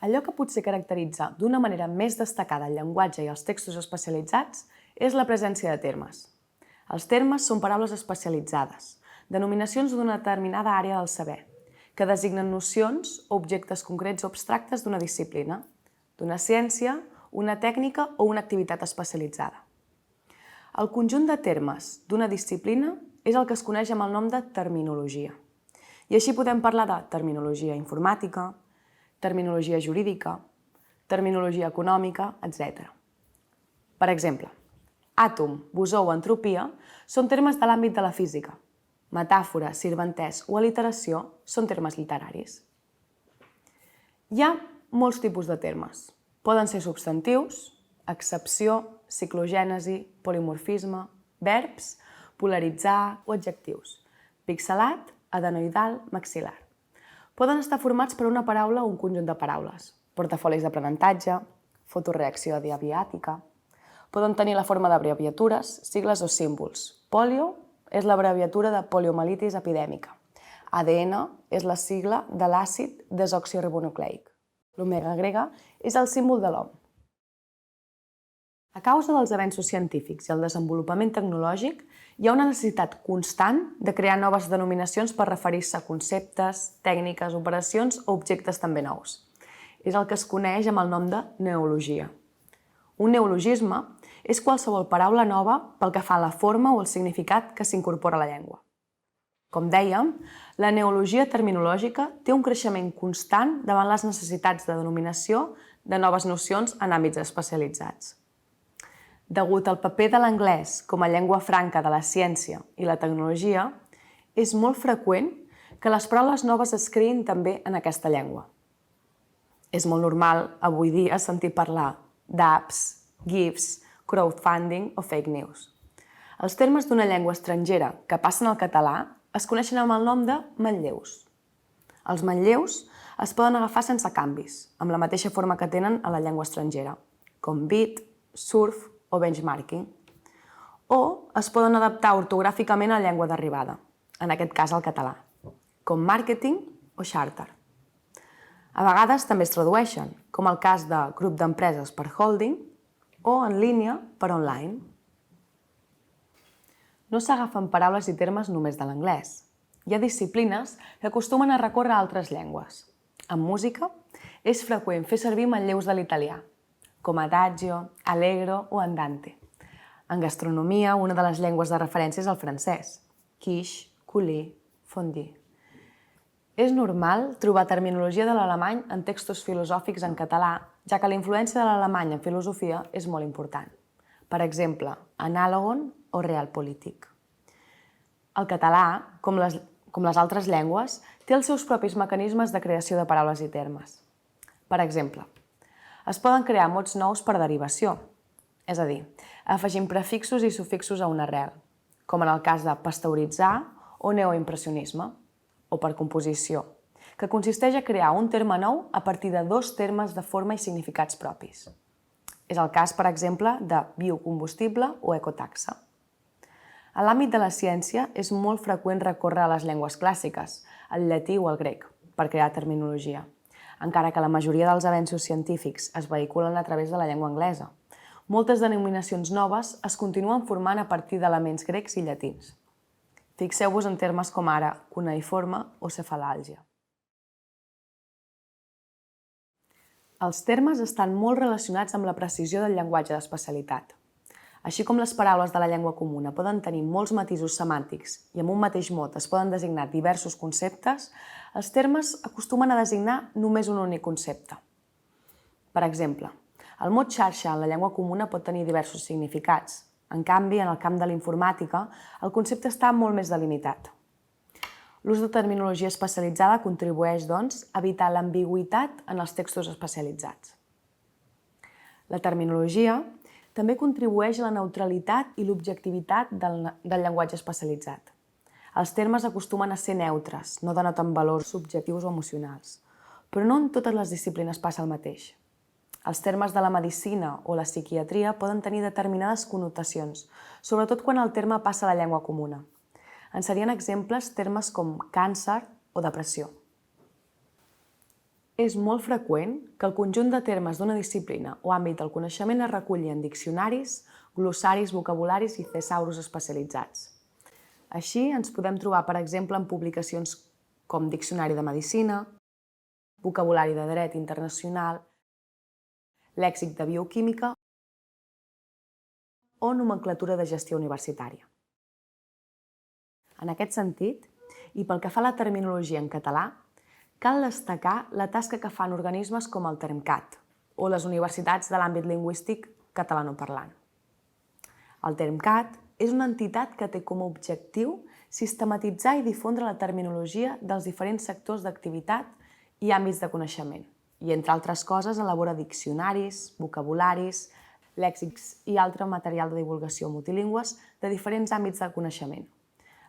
Allò que potser caracteritza d'una manera més destacada el llenguatge i els textos especialitzats és la presència de termes. Els termes són paraules especialitzades, denominacions d'una determinada àrea del saber, que designen nocions o objectes concrets o abstractes d'una disciplina, d'una ciència, una tècnica o una activitat especialitzada. El conjunt de termes d'una disciplina és el que es coneix amb el nom de terminologia. I així podem parlar de terminologia informàtica, terminologia jurídica, terminologia econòmica, etc. Per exemple, àtom, bosó o entropia són termes de l'àmbit de la física. Metàfora, sirventès o al·literació són termes literaris. Hi ha molts tipus de termes. Poden ser substantius, accepció, ciclogènesi, polimorfisme, verbs, polaritzar o adjectius, pixelat, adenoidal, maxil·lar. Poden estar formats per una paraula o un conjunt de paraules, portafolis d'aprenentatge, fotoreacció diabiàtica. Poden tenir la forma d'abreviatures, sigles o símbols. Polio és l'abreviatura de poliomielitis epidèmica. ADN és la sigla de l'àcid desoxiribonucleic. L'omega grega és el símbol de l'OM. A causa dels avenços científics i el desenvolupament tecnològic, hi ha una necessitat constant de crear noves denominacions per referir-se a conceptes, tècniques, operacions o objectes també nous. És el que es coneix amb el nom de neologia. Un neologisme és qualsevol paraula nova pel que fa a la forma o el significat que s'incorpora a la llengua. Com dèiem, la neologia terminològica té un creixement constant davant les necessitats de denominació de noves nocions en àmbits especialitzats. Degut al paper de l'anglès com a llengua franca de la ciència i la tecnologia, és molt freqüent que les paraules noves es creïn també en aquesta llengua. És molt normal avui dia sentir parlar d'apps, GIFs, crowdfunding o fake news. Els termes d'una llengua estrangera que passen al català es coneixen amb el nom de manlleus. Els manlleus es poden agafar sense canvis, amb la mateixa forma que tenen a la llengua estrangera, com bit, surf o benchmarking. O es poden adaptar ortogràficament a la llengua d'arribada, en aquest cas al català, com màrqueting o xàrter. A vegades també es tradueixen, com el cas de grup d'empreses per holding o en línia per online. No s'agafen paraules i termes només de l'anglès. Hi ha disciplines que acostumen a recórrer a altres llengües. En música, és freqüent fer servir manlleus de l'italià, com adagio, allegro o andante. En gastronomia, una de les llengües de referència és el francès, quiche, coulis, fondue. És normal trobar terminologia de l'alemany en textos filosòfics en català, ja que la influència de l'alemany en filosofia és molt important. Per exemple, anàlogon o realpolitik. El català, com les altres llengües, té els seus propis mecanismes de creació de paraules i termes. Per exemple, es poden crear mots nous per derivació, és a dir, afegint prefixos i sufixos a una arrel, com en el cas de pasteuritzar o neoimpressionisme, o per composició, que consisteix a crear un terme nou a partir de dos termes de forma i significats propis. És el cas, per exemple, de biocombustible o ecotaxa. A l'àmbit de la ciència és molt freqüent recórrer a les llengües clàssiques, el llatí o el grec, per crear terminologia, encara que la majoria dels avenços científics es vehiculen a través de la llengua anglesa. Moltes denominacions noves es continuen formant a partir d'elements grecs i llatins. Fixeu-vos en termes com ara cuneïforme o cefalàlgia. Els termes estan molt relacionats amb la precisió del llenguatge d'especialitat. Així com les paraules de la llengua comuna poden tenir molts matisos semàntics i amb un mateix mot es poden designar diversos conceptes, els termes acostumen a designar només un únic concepte. Per exemple, el mot xarxa en la llengua comuna pot tenir diversos significats. En canvi, en el camp de la informàtica, el concepte està molt més delimitat. L'ús de terminologia especialitzada contribueix, doncs, a evitar l'ambigüitat en els textos especialitzats. La terminologia també contribueix a la neutralitat i l'objectivitat del llenguatge especialitzat. Els termes acostumen a ser neutres, no denoten valors subjectius o emocionals. Però no en totes les disciplines passa el mateix. Els termes de la medicina o la psiquiatria poden tenir determinades connotacions, sobretot quan el terme passa a la llengua comuna. En serien exemples termes com càncer o depressió. És molt freqüent que el conjunt de termes d'una disciplina o àmbit del coneixement es reculli en diccionaris, glossaris, vocabularis i tesaurus especialitzats. Així ens podem trobar, per exemple, en publicacions com Diccionari de Medicina, Vocabulari de Dret Internacional, Lèxic de Bioquímica o Nomenclatura de Gestió Universitària. En aquest sentit, i pel que fa a la terminologia en català, cal destacar la tasca que fan organismes com el Termcat o les universitats de l'àmbit lingüístic catalanoparlant. El Termcat és una entitat que té com a objectiu sistematitzar i difondre la terminologia dels diferents sectors d'activitat i àmbits de coneixement i, entre altres coses, elabora diccionaris, vocabularis, lèxics i altre material de divulgació multilingües de diferents àmbits de coneixement.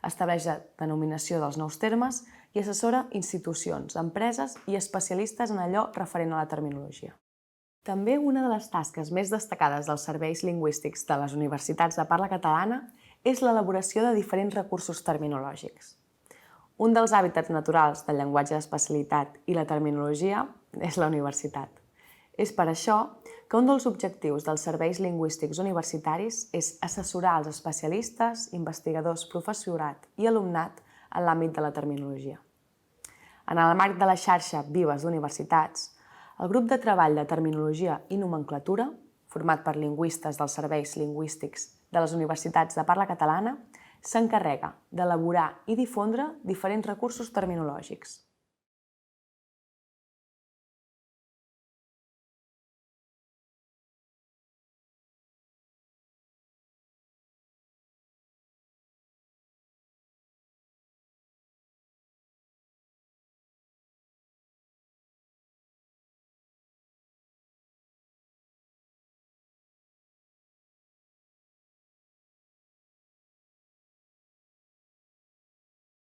Estableix la denominació dels nous termes i assessora institucions, empreses i especialistes en allò referent a la terminologia. També una de les tasques més destacades dels serveis lingüístics de les universitats de parla catalana és l'elaboració de diferents recursos terminològics. Un dels hàbitats naturals del llenguatge d'especialitat i la terminologia és la universitat. És per això que un dels objectius dels serveis lingüístics universitaris és assessorar els especialistes, investigadors, professorat i alumnat en l'àmbit de la terminologia. En el marc de la xarxa Vives d'Universitats, el grup de treball de terminologia i nomenclatura, format per lingüistes dels serveis lingüístics de les universitats de parla catalana, s'encarrega d'elaborar i difondre diferents recursos terminològics.